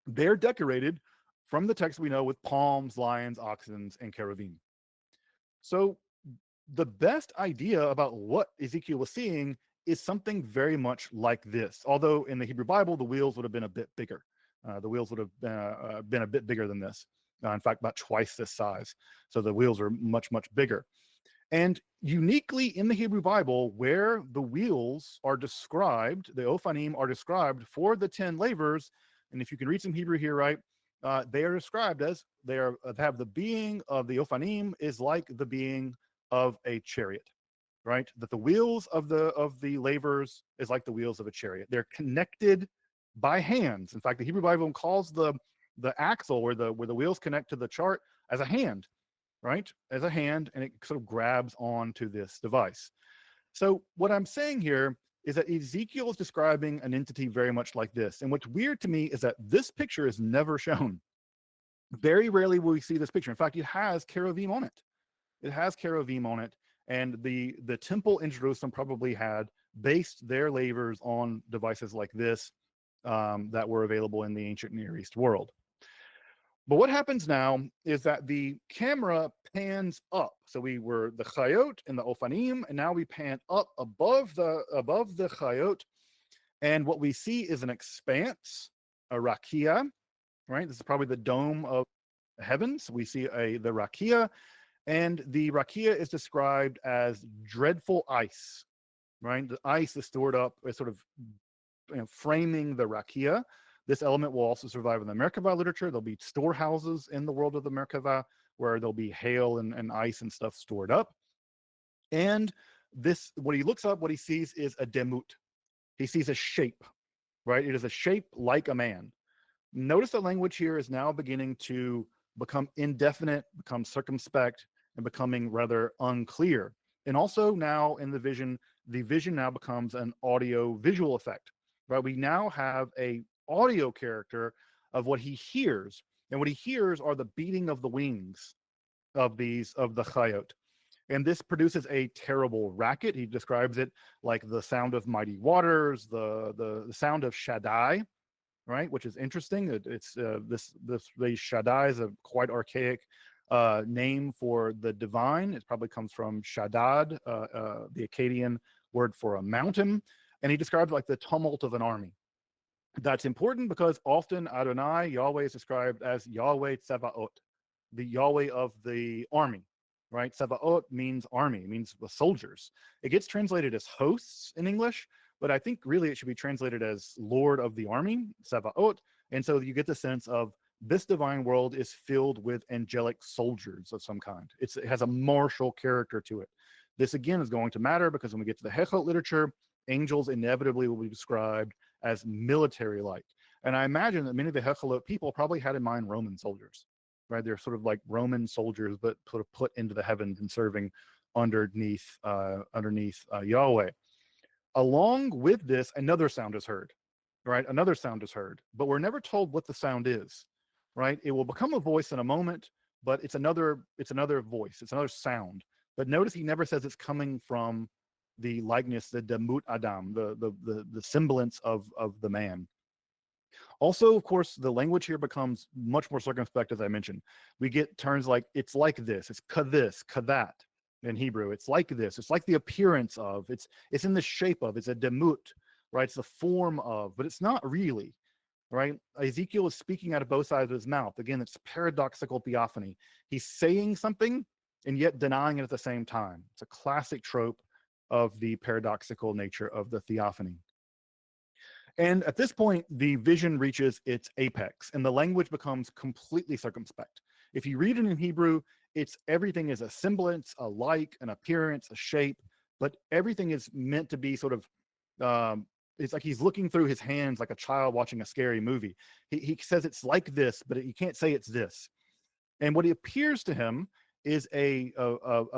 They're decorated from the text we know with palms, lions, oxen, and cherubim. So the best idea about what Ezekiel was seeing is something very much like this. Although in the Hebrew Bible, the wheels would have been a bit bigger. The wheels would have been a bit bigger than this. In fact, about twice this size. So the wheels are much, much bigger. And uniquely in the Hebrew Bible, where the wheels are described, the ophanim are described for the 10 lavers, and if you can read some Hebrew here, right, they are described as they have the being of the ophanim is like the being of a chariot, right? That the wheels of the lavers is like the wheels of a chariot. They're connected by hands. In fact, the Hebrew Bible calls the axle where the wheels connect to the chart as a hand, right? As a hand, and it sort of grabs onto this device. So what I'm saying here is that Ezekiel is describing an entity very much like this. And what's weird to me is that this picture is never shown. Very rarely will we see this picture. In fact, it has cherubim on it. It has cherubim on it, and the temple in Jerusalem probably had based their lavers on devices like this that were available in the ancient Near East world. But what happens now is that the camera pans up. So we were the chayot and the ophanim, and now we pan up above the chayot, and what we see is an expanse, a rakia, right? This is probably the dome of heavens. We see the rakia. And the rakia is described as dreadful ice, right? The ice is stored up, is sort of framing the rakia. This element will also survive in the Merkavah literature. There'll be storehouses in the world of the Merkavah where there'll be hail and ice and stuff stored up. And this, when he looks up, what he sees is a demut. He sees a shape, right? It is a shape like a man. Notice the language here is now beginning to become indefinite, become circumspect, and becoming rather unclear. And also now in the vision now becomes an audio visual effect, right? We now have a audio character of what he hears, and what he hears are the beating of the wings of the chayot. And this produces a terrible racket. He describes it like the sound of mighty waters, the sound of Shaddai, right? Which is interesting. The Shaddai is a quite archaic name for the divine. It probably comes from Shaddad, the Akkadian word for a mountain. And he describes like the tumult of an army. That's important because often Adonai, Yahweh, is described as Yahweh Tsevaot, the Yahweh of the army, right? Tsevaot means army, it means the soldiers. It gets translated as hosts in English, but I think really it should be translated as Lord of the army, Tsevaot. And so you get the sense of this divine world is filled with angelic soldiers of some kind. It has a martial character to it. This again is going to matter because when we get to the Hekhalot literature, angels inevitably will be described as military-like. And I imagine that many of the Hekhalot people probably had in mind Roman soldiers, right? They're sort of like Roman soldiers, but sort of put into the heavens and serving underneath Yahweh. Along with this, another sound is heard, right? Another sound is heard, but we're never told what the sound is, right? It will become a voice in a moment, but it's another voice, it's another sound. But notice he never says it's coming from the likeness, the demut Adam, the semblance of the man. Also, of course, the language here becomes much more circumspect, as I mentioned. We get terms like it's like this, it's ka-this, ka-that in Hebrew. It's like this, it's like the appearance of, it's in the shape of, it's a demut, right? It's the form of, but it's not really, right? Ezekiel is speaking out of both sides of his mouth. Again, it's paradoxical theophany. He's saying something and yet denying it at the same time. It's a classic trope of the paradoxical nature of the theophany. And at this point, the vision reaches its apex and the language becomes completely circumspect. If you read it in Hebrew, everything is a semblance, a like, an appearance, a shape, but everything is meant to be sort of, it's like he's looking through his hands like a child watching a scary movie. He says it's like this, but you can't say it's this. And what appears to him is a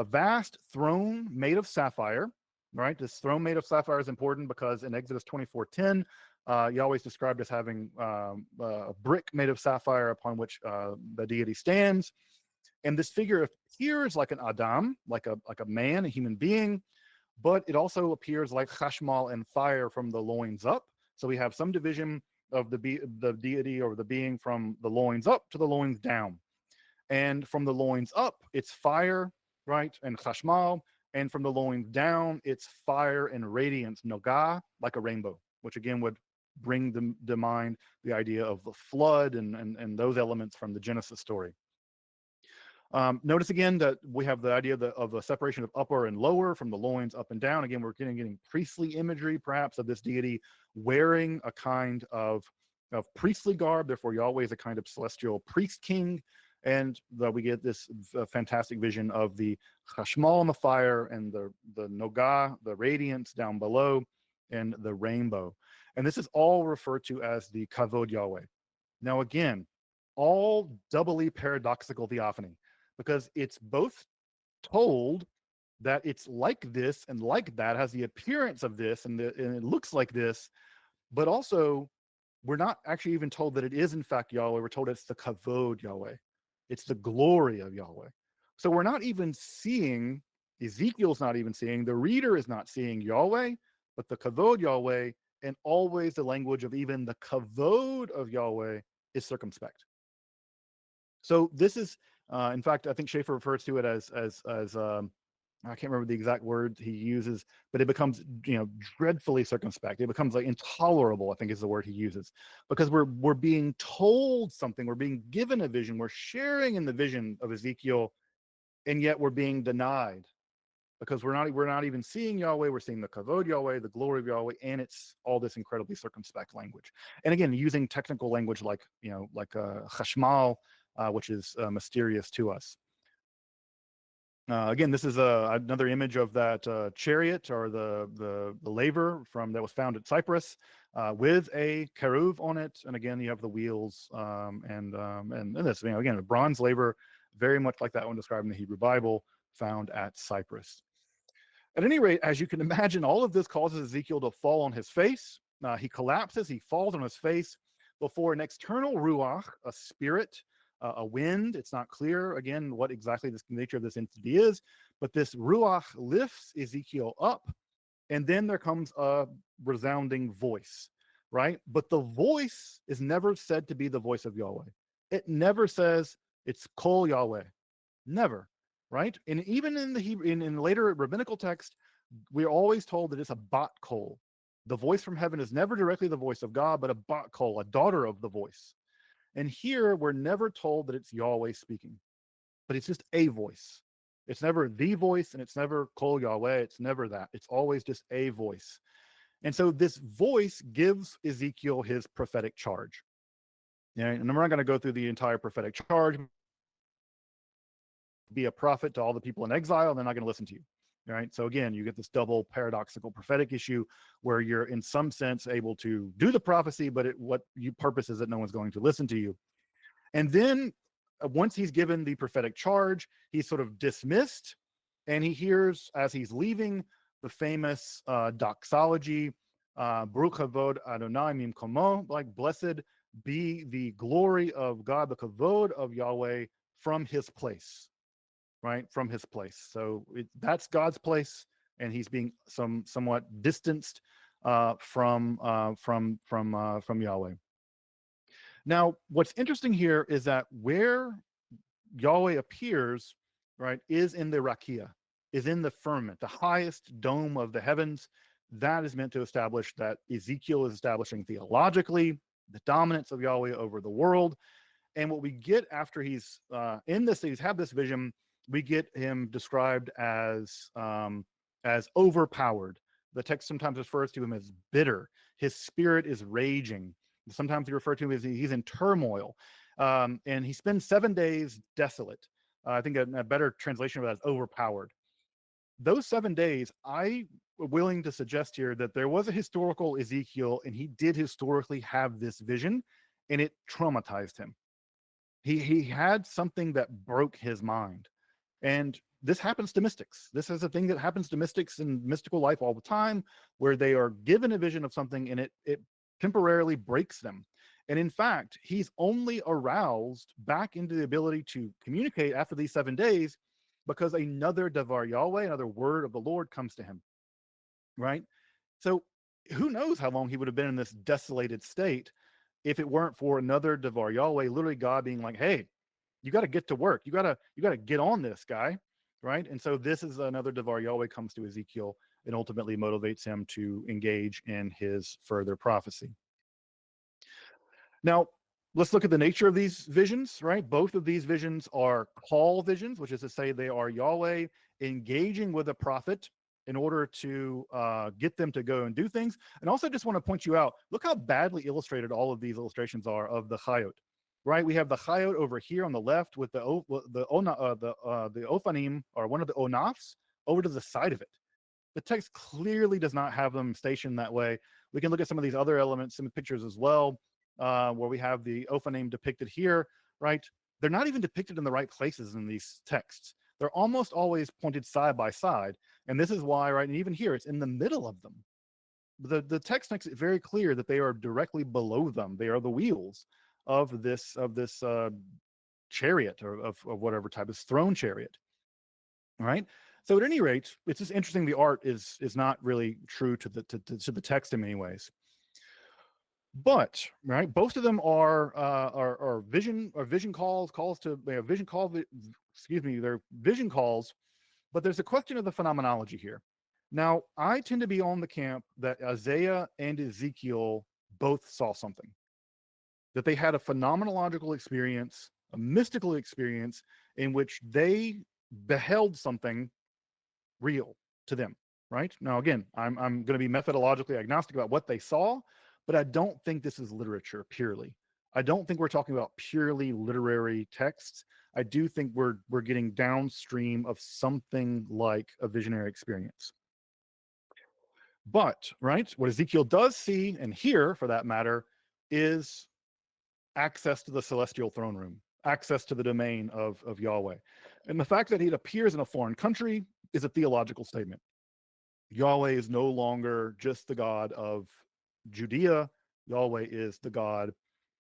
vast throne made of sapphire, right? This throne made of sapphire is important because in Exodus 24:10, Yahweh is described as having a brick made of sapphire upon which the deity stands. And this figure appears like an Adam, like a man, a human being, but it also appears like chashmal and fire from the loins up. So we have some division of the deity or the being from the loins up to the loins down. And from the loins up, it's fire, right, and chashmal. And from the loins down, it's fire and radiance, nogah, like a rainbow, which again would bring to mind the idea of the flood and those elements from the Genesis story. Notice again that we have the idea of the separation of upper and lower from the loins up and down. Again, we're getting priestly imagery, perhaps, of this deity wearing a kind of priestly garb. Therefore, Yahweh is a kind of celestial priest king. And we get this fantastic vision of the chashmal and the fire and the nogah, the radiance down below, and the rainbow. And this is all referred to as the kavod Yahweh. Now, again, all doubly paradoxical theophany, because it's both told that it's like this and like that, has the appearance of this, and it looks like this, but also we're not actually even told that it is in fact Yahweh. We're told it's the kavod Yahweh. It's the glory of Yahweh. So we're not even seeing, Ezekiel's not even seeing, the reader is not seeing Yahweh, but the kavod Yahweh, and always the language of even the kavod of Yahweh is circumspect. So this is, in fact, I think Schaeffer refers to it as I can't remember the exact word he uses, but it becomes, dreadfully circumspect. It becomes like intolerable, I think is the word he uses, because we're being told something, we're being given a vision, we're sharing in the vision of Ezekiel, and yet we're being denied because we're not even seeing Yahweh. We're seeing the kavod Yahweh, the glory of Yahweh, and it's all this incredibly circumspect language. And again, using technical language like chashmal, which is mysterious to us. Again, this is another image of that chariot or the laver that was found at Cyprus with a keruv on it, and again you have the wheels and this again a bronze laver, very much like that one described in the Hebrew Bible, found at Cyprus. At any rate, as you can imagine, all of this causes Ezekiel to fall on his face. He collapses, he falls on his face before an external ruach, a spirit, a wind. It's not clear, again, what exactly the nature of this entity is, but this ruach lifts Ezekiel up, and then there comes a resounding voice, right? But the voice is never said to be the voice of Yahweh. It never says it's Kol Yahweh. Never, right? And even in the Hebrew, in later rabbinical text, we're always told that it's a bat kol. The voice from heaven is never directly the voice of God, but a bat kol, a daughter of the voice. And here we're never told that it's Yahweh speaking, but it's just a voice. It's never the voice, and it's never Kol Yahweh. It's never that. It's always just a voice. And so this voice gives Ezekiel his prophetic charge. And I'm not going to go through the entire prophetic charge. Be a prophet to all the people in exile, and they're not going to listen to you. Right. So again, you get this double paradoxical prophetic issue where you're in some sense able to do the prophecy, but what your purpose is that no one's going to listen to you. And then once he's given the prophetic charge, he's sort of dismissed, and he hears as he's leaving the famous doxology, Baruch Havod Adonai Mimkomo, like blessed be the glory of God, the kavod of Yahweh from his place. Right, from his place. So that's God's place, and he's being somewhat distanced from Yahweh. Now, what's interesting here is that where Yahweh appears, right, is in the rakia, is in the firmament, the highest dome of the heavens. That is meant to establish that Ezekiel is establishing theologically the dominance of Yahweh over the world. And what we get after he's had this vision, we get him described as overpowered. The text sometimes refers to him as bitter. His spirit is raging. Sometimes he referred to him as he's in turmoil. And he spends 7 days desolate. I think a better translation of that is overpowered. Those 7 days, I'm willing to suggest here that there was a historical Ezekiel, and he did historically have this vision, and it traumatized him. He had something that broke his mind. And this happens to mystics. This is a thing that happens to mystics in mystical life all the time, where they are given a vision of something and it temporarily breaks them. And in fact, he's only aroused back into the ability to communicate after these 7 days because another Devar Yahweh, another word of the Lord, comes to him. Right? So who knows how long he would have been in this desolated state if it weren't for another Devar Yahweh, literally God being like, hey, you got to get to work. You got to get on this, guy. Right? And so this is another Devar Yahweh comes to Ezekiel and ultimately motivates him to engage in his further prophecy. Now, let's look at the nature of these visions, right? Both of these visions are call visions, which is to say they are Yahweh engaging with a prophet in order to get them to go and do things. And also just want to point you out, look how badly illustrated all of these illustrations are of the Chayot, right? We have the Chayot over here on the left with the Ophanim, or one of the Onafs, over to the side of it. The text clearly does not have them stationed that way. We can look at some of these other elements in the pictures as well, where we have the Ophanim depicted here, right? They're not even depicted in the right places in these texts. They're almost always pointed side by side. And this is why, right, and even here, it's in the middle of them. The text makes it very clear that they are directly below them. They are the wheels of this chariot, or of whatever type, is throne chariot, right? So at any rate, it's just interesting. The art is not really true to the text in many ways. But right, both of them are vision calls to vision call. Excuse me, they're vision calls. But there's a question of the phenomenology here. Now, I tend to be on the camp that Isaiah and Ezekiel both saw something, that they had a phenomenological experience, a mystical experience, in which they beheld something real to them. Right now, again, I'm going to be methodologically agnostic about what they saw. But I don't think this is literature purely. I don't think we're talking about purely literary texts. I do think we're getting downstream of something like a visionary experience. But, right, what Ezekiel does see and hear, for that matter, is access to the celestial throne room, access to the domain of Yahweh. And the fact that he appears in a foreign country is a theological statement. Yahweh is no longer just the God of Judea. Yahweh is the God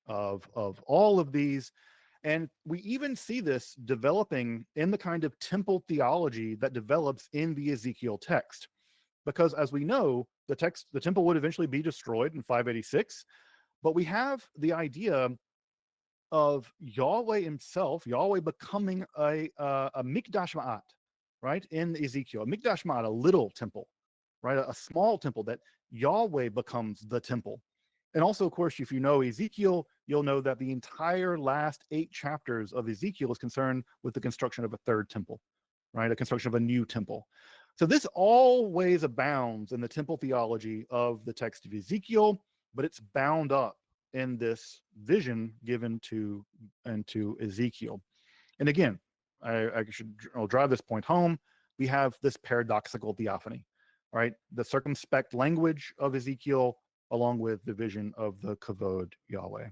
of all of these. And we even see this developing in the kind of temple theology that develops in the Ezekiel text. Because as we know, the temple would eventually be destroyed in 586. But we have the idea of Yahweh himself, Yahweh becoming a mikdash ma'at, right? In Ezekiel, a mikdash ma'at, a little temple, right? A small temple that Yahweh becomes the temple. And also, of course, if you know Ezekiel, you'll know that the entire last 8 chapters of Ezekiel is concerned with the construction of a third temple, right? A construction of a new temple. So this always abounds in the temple theology of the text of Ezekiel, but it's bound up in this vision given to Ezekiel. And again, I'll drive this point home. We have this paradoxical theophany, right? The circumspect language of Ezekiel, along with the vision of the kavod Yahweh.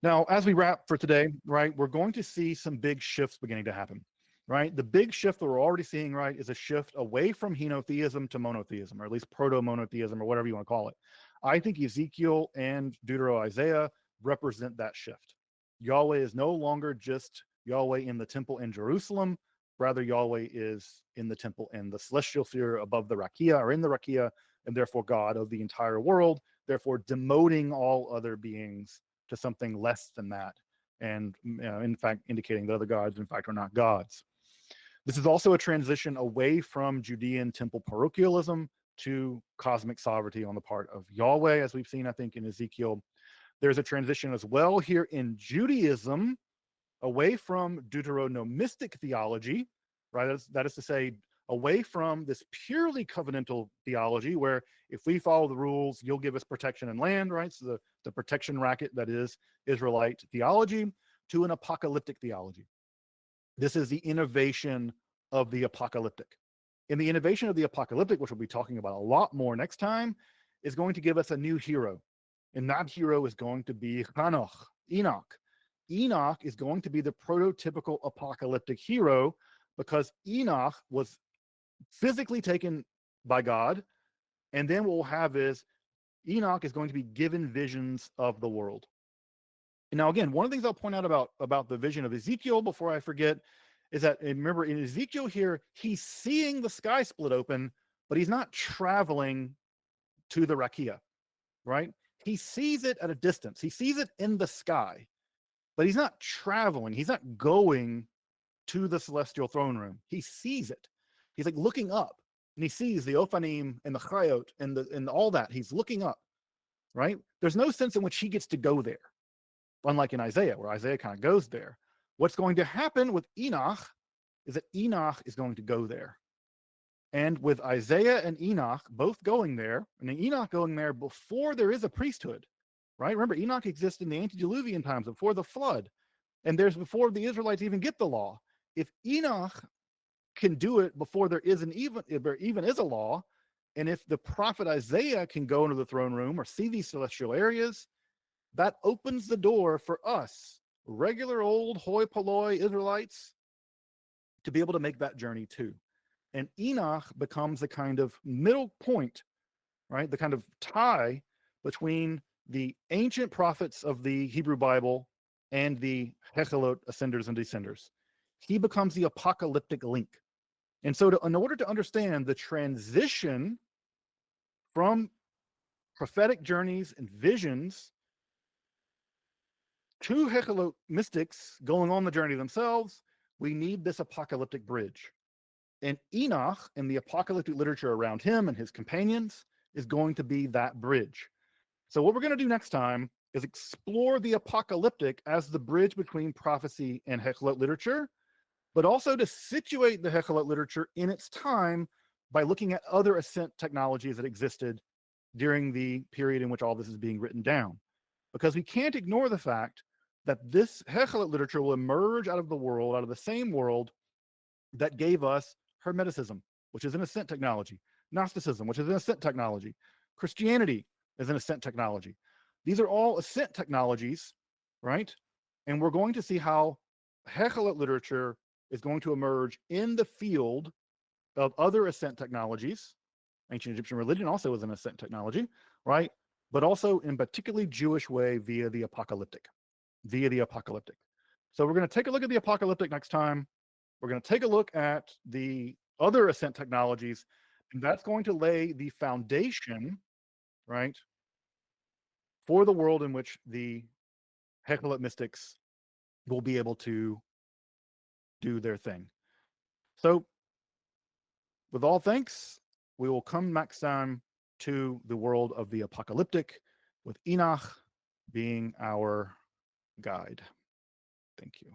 Now, as we wrap for today, right, we're going to see some big shifts beginning to happen, right? The big shift that we're already seeing, right, is a shift away from henotheism to monotheism, or at least proto-monotheism, or whatever you want to call it. I think Ezekiel and Deutero-Isaiah represent that shift. Yahweh is no longer just Yahweh in the temple in Jerusalem. Rather, Yahweh is in the temple in the celestial sphere above the Rakia, or in the Rakia, and therefore God of the entire world, therefore demoting all other beings to something less than that, and in fact indicating that other gods, in fact, are not gods. This is also a transition away from Judean temple parochialism to cosmic sovereignty on the part of Yahweh, as we've seen, I think, in Ezekiel. There's a transition as well here in Judaism away from Deuteronomistic theology, right? That is to say, away from this purely covenantal theology where if we follow the rules, you'll give us protection and land, right? So the protection racket that is Israelite theology, to an apocalyptic theology. This is the innovation of the apocalyptic. And the innovation of the apocalyptic, which we'll be talking about a lot more next time, is going to give us a new hero. And that hero is going to be Enoch. Enoch is going to be the prototypical apocalyptic hero because Enoch was physically taken by God. And then what we'll have is Enoch is going to be given visions of the world. And now, again, one of the things I'll point out about the vision of Ezekiel before I forget is that, remember, in Ezekiel here, he's seeing the sky split open, but he's not traveling to the rakia, right? He sees it at a distance. He sees it in the sky, but he's not traveling. He's not going to the celestial throne room. He sees it. He's like looking up, and he sees the Ophanim and the Chayot and all that. He's looking up, right? There's no sense in which he gets to go there, unlike in Isaiah, where Isaiah kind of goes there. What's going to happen with Enoch is that Enoch is going to go there. And with Isaiah and Enoch both going there, and then Enoch going there before there is a priesthood, right? Remember, Enoch exists in the antediluvian times before the flood, and there's before the Israelites even get the law. If Enoch can do it before there even is a law, and if the prophet Isaiah can go into the throne room or see these celestial areas, that opens the door for us, regular old hoi polloi Israelites, to be able to make that journey too. And Enoch becomes the kind of middle point, right? The kind of tie between the ancient prophets of the Hebrew Bible and the Hekhalot ascenders and descenders. He becomes the apocalyptic link. And so in order to understand the transition from prophetic journeys and visions to Hekhalot mystics going on the journey themselves, we need this apocalyptic bridge. And Enoch and the apocalyptic literature around him and his companions is going to be that bridge. So what we're going to do next time is explore the apocalyptic as the bridge between prophecy and Hekhalot literature, but also to situate the Hekhalot literature in its time by looking at other ascent technologies that existed during the period in which all this is being written down. Because we can't ignore the fact that this Hekhalot literature will emerge out of the world, out of the same world that gave us Hermeticism, which is an ascent technology, Gnosticism, which is an ascent technology, Christianity is an ascent technology. These are all ascent technologies, right? And we're going to see how Hekhalot literature is going to emerge in the field of other ascent technologies. Ancient Egyptian religion also was an ascent technology, right? But also in particularly Jewish way via the apocalyptic. So we're going to take a look at the apocalyptic next time. We're going to take a look at the other ascent technologies, and that's going to lay the foundation, right, for the world in which the Hekhalot mystics will be able to do their thing. So, with all thanks, we will come next time to the world of the apocalyptic, with Enoch being our guide. Thank you.